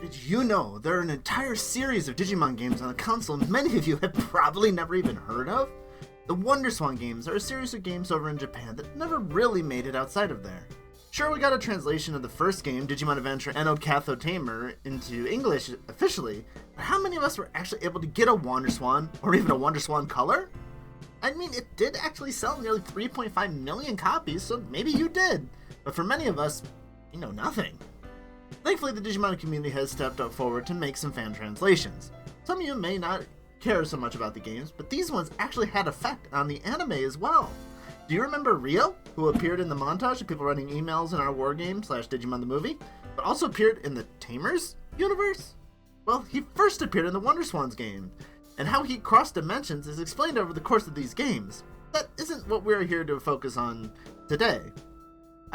Did you know there are an entire series of Digimon games on the console many of you have probably never even heard of? The Wonderswan games are a series of games over in Japan that never really made it outside of there. Sure, we got a translation of the first game, Digimon Adventure and Okatho Tamer, into English officially, but how many of us were actually able to get a Wonderswan, or even a Wonderswan color? I mean, it did actually sell nearly 3.5 million copies, so maybe you did. But for many of us, nothing. Thankfully, the Digimon community has stepped up forward to make some fan translations. Some of you may not care so much about the games, but these ones actually had effect on the anime as well. Do you remember Ryo, who appeared in the montage of people writing emails in our war game / Digimon the movie, but also appeared in the Tamers universe? Well, he first appeared in the Wonderswans game, and how he crossed dimensions is explained over the course of these games. That isn't what we're here to focus on today.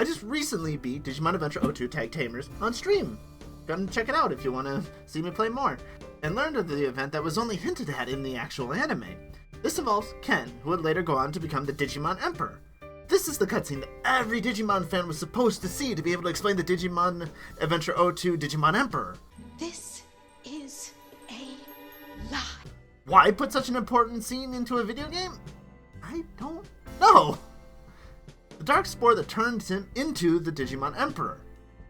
I just recently beat Digimon Adventure 02 Tag Tamers on stream. Come check it out if you want to see me play more, and learned of the event that was only hinted at in the actual anime. This involves Ken, who would later go on to become the Digimon Emperor. This is the cutscene that every Digimon fan was supposed to see to be able to explain the Digimon Adventure 02 Digimon Emperor. This is a lie. Why put such an important scene into a video game? I don't know. The Dark Spore that turns him into the Digimon Emperor.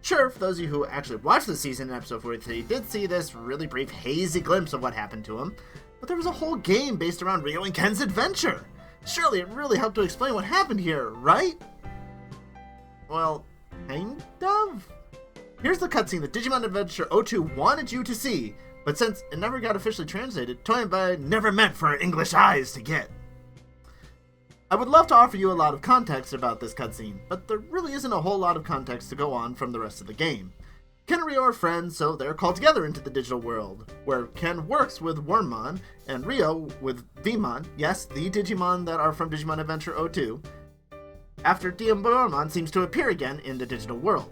Sure, for those of you who actually watched the season in episode 43 did see this really brief, hazy glimpse of what happened to him, but there was a whole game based around Ryo and Ken's adventure. Surely it really helped to explain what happened here, right? Well, kind of? Here's the cutscene that Digimon Adventure 02 wanted you to see, but since it never got officially translated, Toy and By never meant for our English eyes to get. I would love to offer you a lot of context about this cutscene, but there really isn't a whole lot of context to go on from the rest of the game. Ken and Ryo are friends, so they're called together into the digital world, where Ken works with Wormmon and Ryo with Vmon, yes, the Digimon that are from Digimon Adventure 02, after Wormmon seems to appear again in the digital world.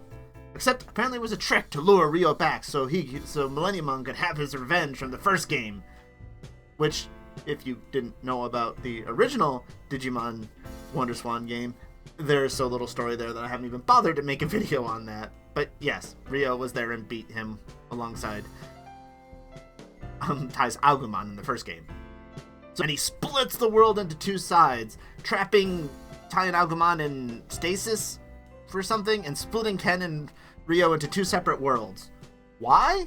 Except apparently it was a trick to lure Ryo back so Millenniummon could have his revenge from the first game, which, if you didn't know about the original Digimon Wonderswan game, there's so little story there that I haven't even bothered to make a video on that. But yes, Ryo was there and beat him alongside Tai's Agumon in the first game. And he splits the world into two sides, trapping Tai and Agumon in stasis for something, and splitting Ken and Ryo into two separate worlds. Why?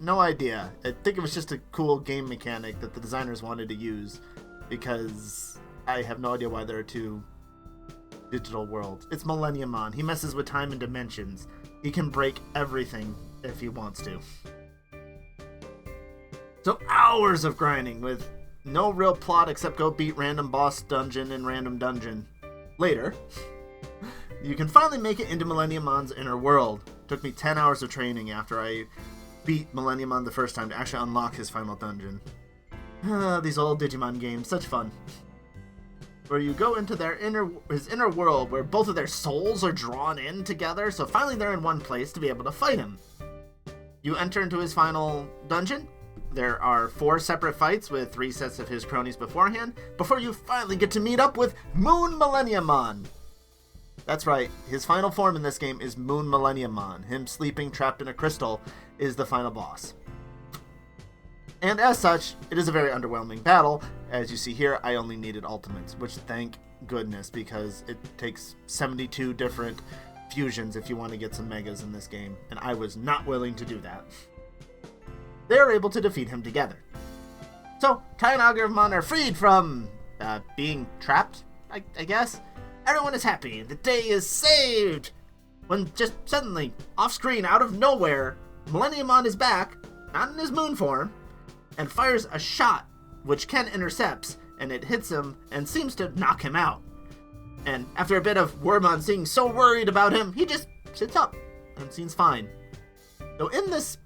No idea. I think it was just a cool game mechanic that the designers wanted to use, because I have no idea why there are two digital worlds. It's Millenniummon. He messes with time and dimensions. He can break everything if he wants to. So hours of grinding with no real plot except go beat random boss dungeon and random dungeon. Later, you can finally make it into Millenniummon's inner world. Took me 10 hours of training after I beat Millenniummon the first time to actually unlock his final dungeon. These old Digimon games, such fun. Where you go into his inner world where both of their souls are drawn in together, so finally they're in one place to be able to fight him. You enter into his final dungeon. There are 4 separate fights with 3 sets of his cronies beforehand, before you finally get to meet up with Moon Millenniummon. That's right, his final form in this game is Moon Millenniummon. Him sleeping trapped in a crystal is the final boss. And as such, it is a very underwhelming battle. As you see here, I only needed ultimates, which thank goodness, because it takes 72 different fusions if you want to get some megas in this game, and I was not willing to do that. They are able to defeat him together. So, Tai and Agumon are freed from being trapped, I guess. Everyone is happy. The day is saved. When just suddenly, off screen, out of nowhere, Millenniummon is back, not in his moon form, and fires a shot, which Ken intercepts, and it hits him and seems to knock him out. And after a bit of Wormmon being so worried about him, he just sits up and seems fine. Though in this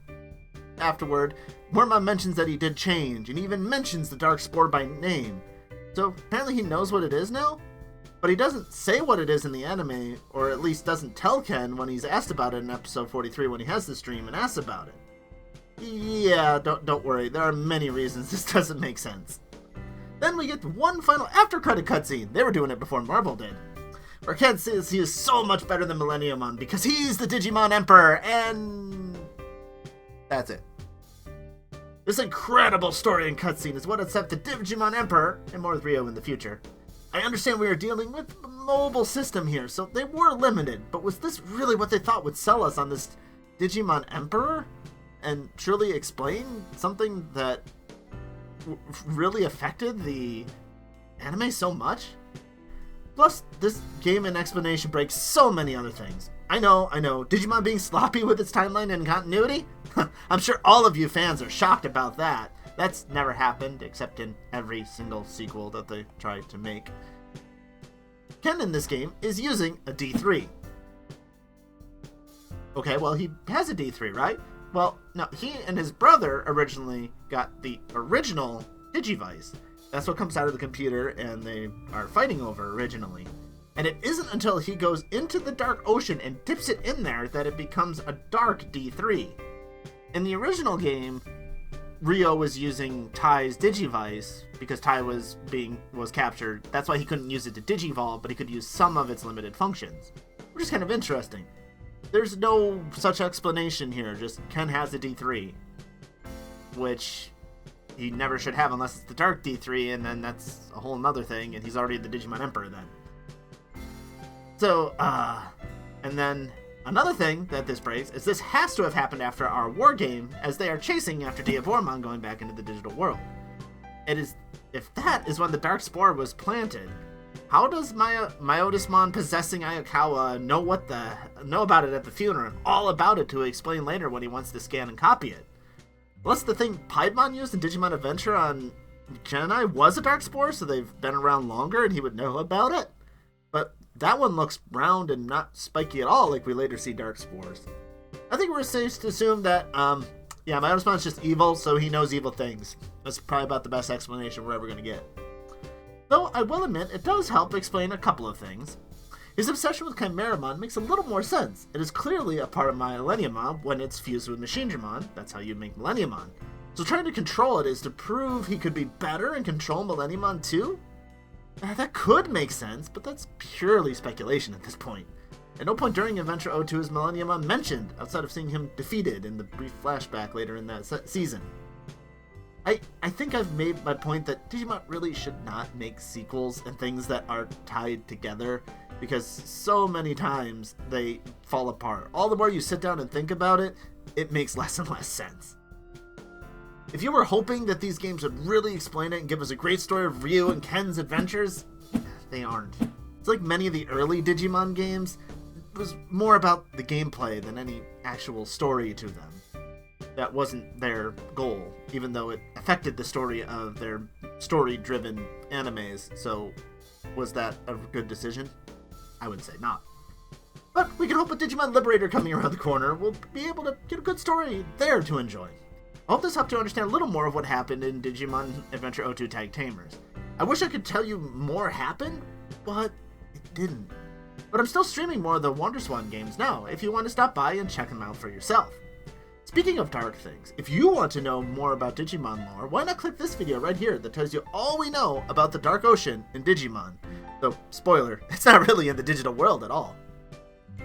afterward, Wormmon mentions that he did change, and even mentions the Dark Spore by name. So apparently he knows what it is now? But he doesn't say what it is in the anime, or at least doesn't tell Ken when he's asked about it in episode 43 when he has the stream and asks about it. Yeah, don't worry, there are many reasons this doesn't make sense. Then we get one final after-credit cutscene. They were doing it before Marvel did. Where Ken says he is so much better than Millenniummon because he's the Digimon Emperor, and That's it. This incredible story and cutscene is what has set the Digimon Emperor, and more with Ryo in the future. I understand we are dealing with a mobile system here, so they were limited, but was this really what they thought would sell us on this Digimon Emperor? And truly explain something that really affected the anime so much? Plus, this game and explanation breaks so many other things. I know, Digimon being sloppy with its timeline and continuity? I'm sure all of you fans are shocked about that. That's never happened, except in every single sequel that they tried to make. Ken in this game is using a D3. Okay, well, he has a D3, right? Well, no, he and his brother originally got the original Digivice. That's what comes out of the computer, and they are fighting over originally. And it isn't until he goes into the Dark Ocean and dips it in there that it becomes a Dark D3. In the original game, Ryo was using Tai's Digivice because Tai was captured. That's why he couldn't use it to Digivolve, but he could use some of its limited functions, which is kind of interesting. There's no such explanation here, just Ken has a D3, which he never should have unless it's the Dark D3, and then that's a whole nother thing, and he's already the Digimon Emperor then. So, and then another thing that this breaks is this has to have happened after our war game, as they are chasing after Diabormon going back into the digital world. It is, if that is when the Dark Spore was planted, how does Myotismon possessing Ayakawa know about it at the funeral and all about it to explain later when he wants to scan and copy it? Unless the thing Piedmon used in Digimon Adventure on Genai was a Dark Spore, so they've been around longer and he would know about it. But that one looks round and not spiky at all like we later see Dark Spores. I think we're safe to assume that, Myotismon's just evil, so he knows evil things. That's probably about the best explanation we're ever going to get. Though I will admit, it does help explain a couple of things. His obsession with Chimeramon makes a little more sense. It is clearly a part of Millenniumon when it's fused with Machinedramon. That's how you make Millenniumon. So trying to control it is to prove he could be better and control Millenniumon too? That could make sense, but that's purely speculation at this point. At no point during Adventure 02 is Millenniumon mentioned, outside of seeing him defeated in the brief flashback later in that season. I think I've made my point that Digimon really should not make sequels and things that are tied together, because so many times they fall apart. All the more you sit down and think about it, it makes less and less sense. If you were hoping that these games would really explain it and give us a great story of Ryu and Ken's adventures, they aren't. It's like many of the early Digimon games, it was more about the gameplay than any actual story to them. That wasn't their goal, even though it affected the story of their story-driven animes. So, was that a good decision? I would say not. But we can hope with Digimon Liberator coming around the corner, we'll be able to get a good story there to enjoy. I hope this helped you understand a little more of what happened in Digimon Adventure 02 Tag Tamers. I wish I could tell you more happened, but it didn't. But I'm still streaming more of the Wonderswan games now, if you want to stop by and check them out for yourself. Speaking of dark things, if you want to know more about Digimon lore, why not click this video right here that tells you all we know about the Dark Ocean in Digimon. Though, spoiler, it's not really in the digital world at all.